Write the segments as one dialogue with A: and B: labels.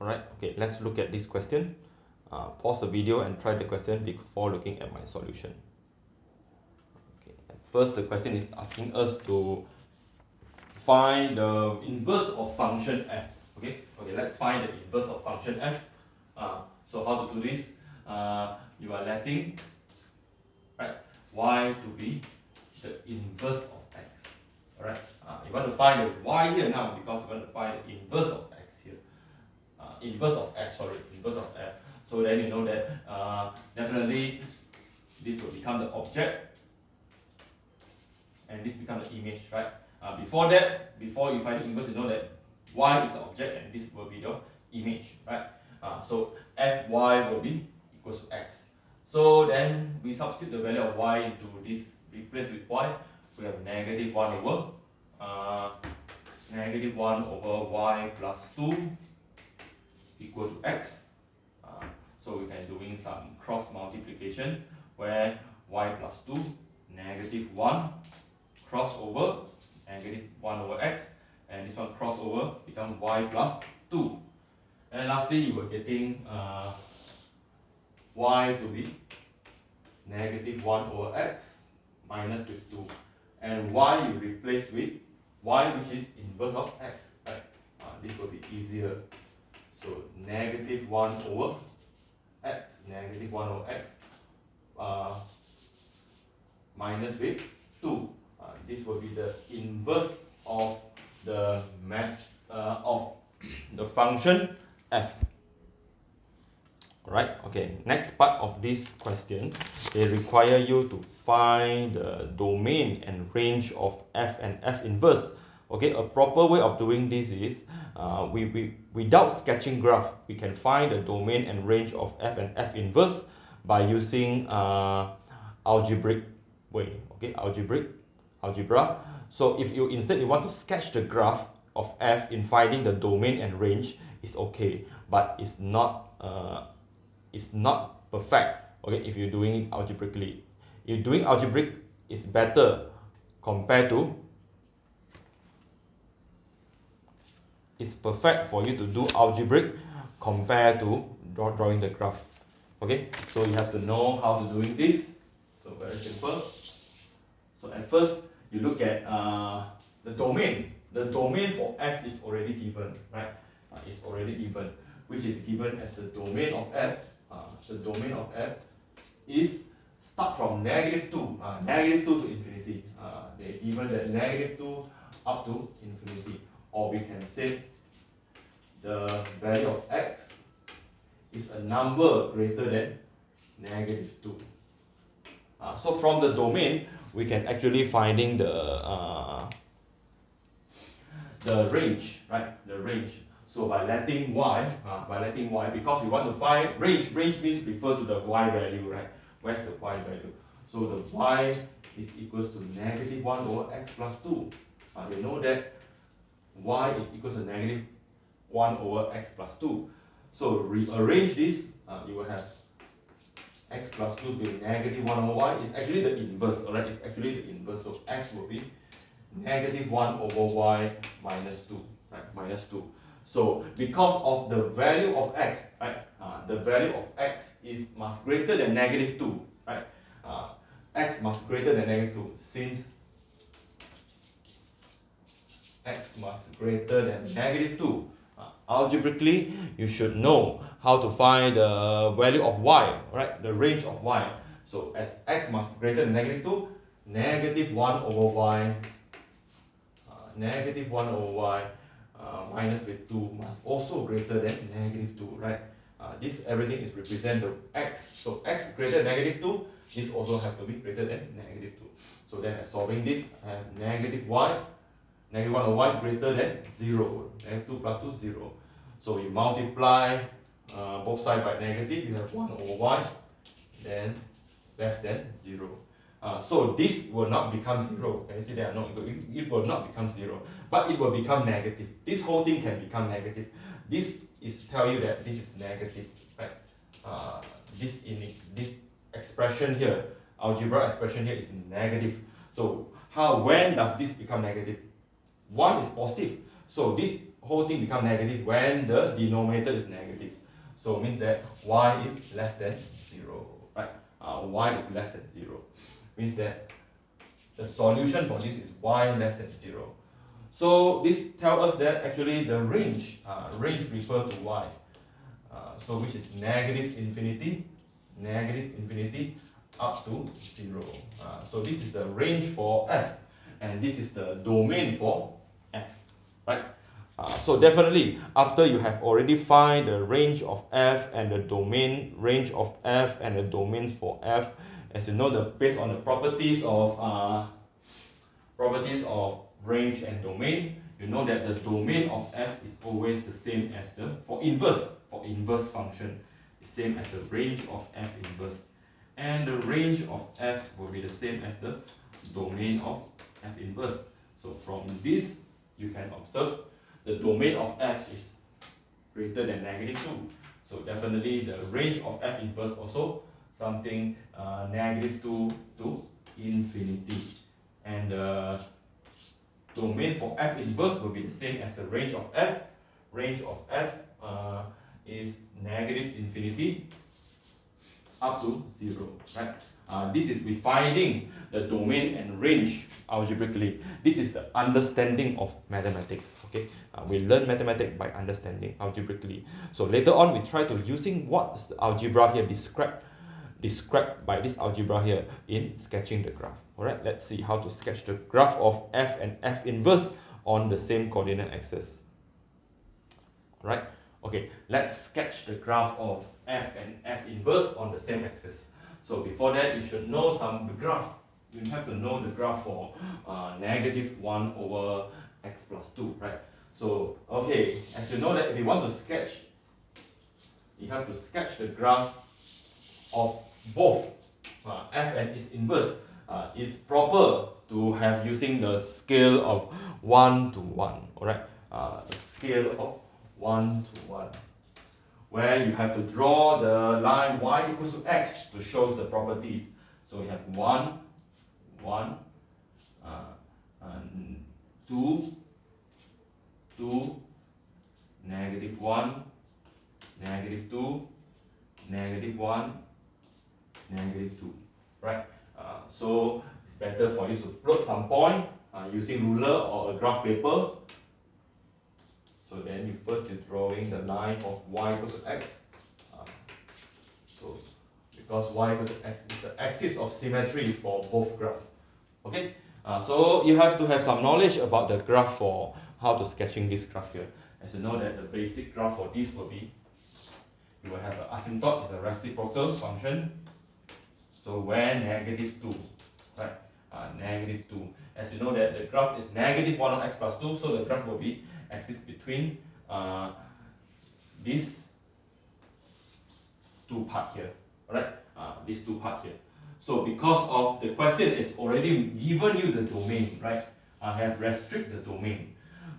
A: Alright, okay, let's look at this question. Pause the video and try the question before looking at my solution. Okay, first the question is asking us to find the inverse of function f. Okay, let's find the inverse of function f. So how to do this? You are letting y to be the inverse of x. Alright, you want to find the y here now because you want to find the inverse of x here. Inverse of f. So then you know that definitely this will become the object and this becomes the image, right? Before you find the inverse, you know that y is the object and this will be the image, right? So fy will be equals to x. So then we substitute the value of y into this, replace with y. We have negative 1 over y plus 2 equal to x. So we can doing some cross multiplication where y plus 2 negative 1 cross over negative 1 over x, and this one cross over becomes y plus 2. And lastly, you were getting y to be negative 1 over x minus with 2, and y you replace with y, which is inverse of x, right? This will be easier. So negative 1 over x, minus with 2. This will be the inverse of the function f. Alright, okay, next part of this question, they require you to find the domain and range of f and f inverse. Okay, a proper way of doing this is without sketching graph, we can find the domain and range of f and f inverse by using algebraic way. Okay, algebra. So if you instead you want to sketch the graph of f in finding the domain and range, is okay, but it's not perfect. Okay, if you're doing it algebraically, if doing algebraic is better compared to. It's perfect for you to do algebraic compared to drawing the graph. Okay, so you have to know how to doing this. So very simple. So at first you look at the domain. The domain for f is already given, right? It's already given, which is given as the domain of f. The domain of f is start from negative 2 to infinity. They given that negative 2 up to infinity, or we can say the value of x is a number greater than negative 2. So from the domain, we can actually finding the range, right? The range. So by letting y, because we want to find range means refer to the y value, right? Where's the y value? So the y is equals to negative 1 over x plus 2. You know that y is equals to negative 1 over x plus 2. So rearrange this, you will have x plus 2 being negative 1 over y. It's actually the inverse, alright? It's actually the inverse. So x will be negative 1 over y minus 2, right? Minus 2. So because of the value of x, right? The value of x must greater than negative 2, right? X must greater than negative 2, since x must greater than negative 2. Algebraically, you should know how to find the value of y, right? The range of y. So as x must greater than negative 2, negative 1 over y, minus with 2 must also greater than negative 2, right? This everything is represent the x. So x greater than negative 2, this also have to be greater than negative 2. So then as solving this, I have negative 1 over y greater than 0. Negative 2 plus 2, 0. So you multiply both sides by negative, you have 1 over y, then less than 0. So this will not become 0. Can you see that? No, it will not become 0, but it will become negative. This whole thing can become negative. This is tell you that this is negative, right? This expression here, algebra expression here is negative. So when does this become negative? 1 is positive. So this whole thing become negative when the denominator is negative. So it means that y is less than 0, right? Y is less than 0. Means that the solution for this is y less than 0. So this tells us that actually the range refer to y. So which is negative infinity up to 0. So this is the range for f, and this is the domain for f, right? So definitely after you have already find the range of f and the domain range of f and the domains for f, as you know, based on the properties of range and domain, you know that the domain of f is always the same as the for inverse function, the same as the range of f inverse, and the range of f will be the same as the domain of f inverse. So from this you can observe the domain of f is greater than -2. So definitely the range of f inverse also something -2 to infinity, and the domain for f inverse will be the same as the range of f. Range of f is -infinity up to 0, right? This is we finding the domain and range algebraically. This is the understanding of mathematics. Okay, we learn mathematics by understanding algebraically. So later on we try to using what's the algebra here described by this algebra here in sketching the graph. Alright, let's see how to sketch the graph of f and f inverse on the same coordinate axis. Alright, okay, let's sketch the graph of f and f inverse on the same axis. So before that, you should know the graph. You have to know the graph for -1 over x plus 2, right? So, okay, as you know that if you want to sketch, you have to sketch the graph of both f and its inverse. It's proper to have using the scale of 1 to 1, alright? The scale of 1 to 1, where you have to draw the line y equals to x to show the properties. So we have 1, 1, and 2, 2, -1, -2, -1, -2, right? So it's better for you to plot some point using ruler or a graph paper. So then you're drawing the line of y equals to x. So because y equals to x is the axis of symmetry for both graphs. Okay, so you have to have some knowledge about the graph for how to sketching this graph here. As you know that the basic graph for this will be, you will have an asymptote, is a reciprocal function. So where -2, right? -2. As you know that the graph is -1 of x plus 2, so the graph will be axis between these two parts here, alright? These two parts here. So because of the question is already given you the domain, right? I have restricted the domain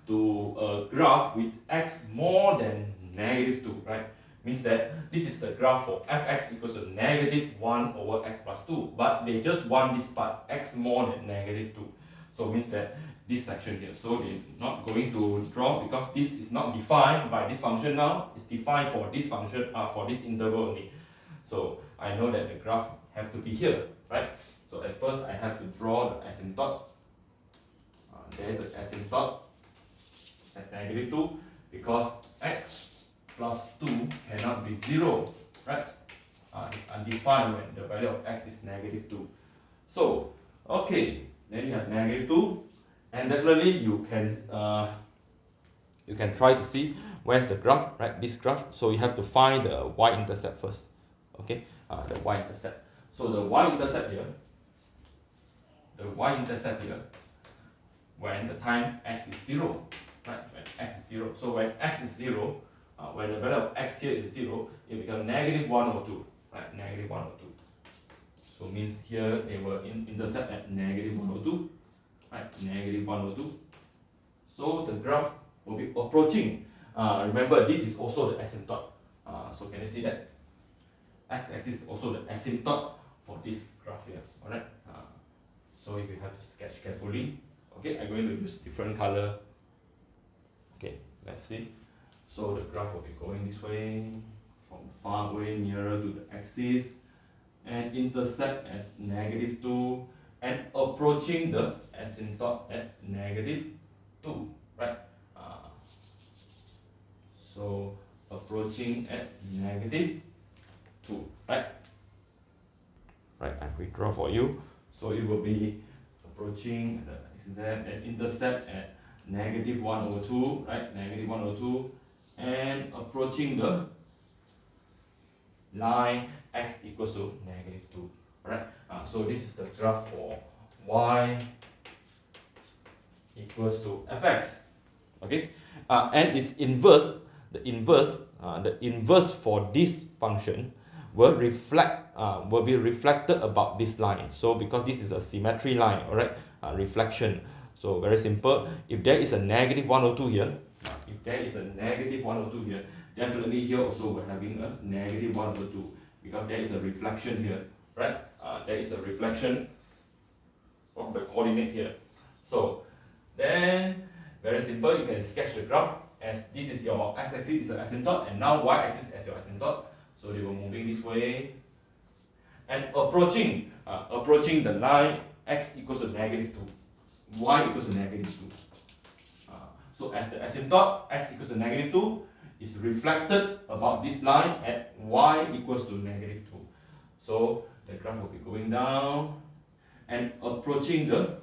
A: to a graph with x more than -2, right? Means that this is the graph for fx equals to -1 over x plus 2, but they just want this part, x more than -2. So means that this section here, so they're not going to draw because this is not defined by this function now, it's defined for this function, for this interval only. So I know that the graph have to be here, right? So at first I have to draw the asymptote. There is an asymptote at -2 because x plus 2 cannot be 0, right? It's undefined when the value of x is -2. So, okay, then you have -2, and definitely you can try to see where's the graph, right? This graph. So you have to find the y-intercept first, okay? The y-intercept. So the y-intercept here, when the time x is 0, right? When x is 0. So when x is 0, when the value of x here is 0, it becomes -1 over 2, right? -1 over 2. So means here they will intercept at -1 over 2, right? -1 over 2. So the graph will be approaching. Remember, this is also the asymptote. So can you see that? X-axis is also the asymptote for this graph here. Alright. So if you have to sketch carefully, okay, I'm going to use different color. Okay, Let's see. So the graph will be going this way, from far away nearer to the axis, and intercept as -2, and approaching the asymptote at -2, right? So approaching at -2, right? Right, I redraw for you. So it will be approaching the intercept at -1/2, right? -1/2, and approaching the line x equals to -2, right? So this is the graph for y equals to fx, okay? And its inverse, the inverse for this function will be reflected about this line. So because this is a symmetry line, all right, reflection. So very simple. If there is a -1/2 here, definitely here also we're having a -1/2 because there is a reflection here, right? There is a reflection of the coordinate here. So then very simple, you can sketch the graph as this is your x-axis, is the asymptote, and now y-axis as your asymptote. So they were moving this way and approaching the line x equals to -2, y equals to -2. So as the asymptote x equals to -2 is reflected about this line at y equals to -2. So the graph will be going down and approaching the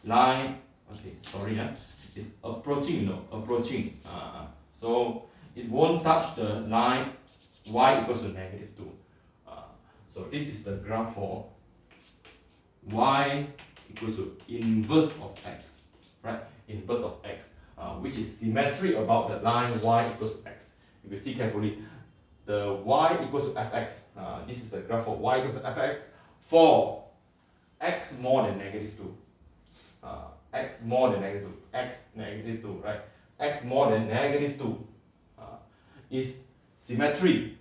A: line. Okay, sorry, it's approaching, approaching. So it won't touch the line y equals to -2. So this is the graph for y equals to inverse of x, right? Inverse of x, which is symmetry about the line y equals to x. If you see carefully, the y equals to fx. This is the graph for y equals to fx for x more than -2. X more than -2, x -2, right? X more than -2 is symmetry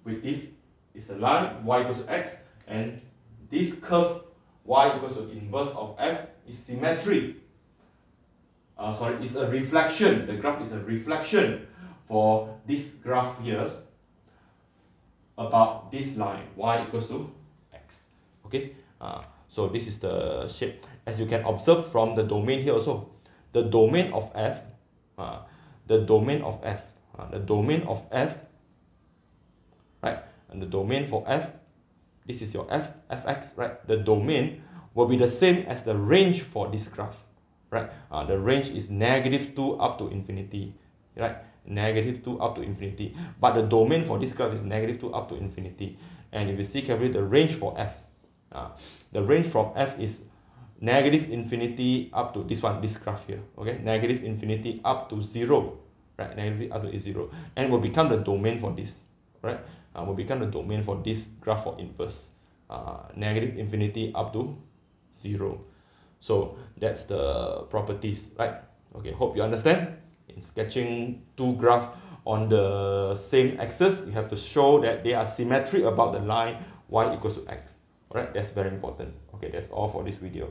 A: with this is a line y equals to x, and this curve y equals to inverse of f is symmetry. It's a reflection. The graph is a reflection for this graph here about this line y equals to x. Okay. So this is the shape. As you can observe from the domain here also, the domain of f, right, and the domain for f, this is your fx, right? The domain will be the same as the range for this graph, right? The range is -2 up to infinity, right? -2 up to infinity. But the domain for this graph is -2 up to infinity. And if you see carefully, the range for f, the range from f is -infinity up to this graph here, okay? -infinity up to 0, right? Negative up to 0, and will become the domain for this, right? Will become the domain for this graph for inverse, -infinity up to 0. So that's the properties, right? Okay, hope you understand. In sketching two graphs on the same axis, you have to show that they are symmetry about the line y equals to x. Alright, that's very important. Okay, that's all for this video.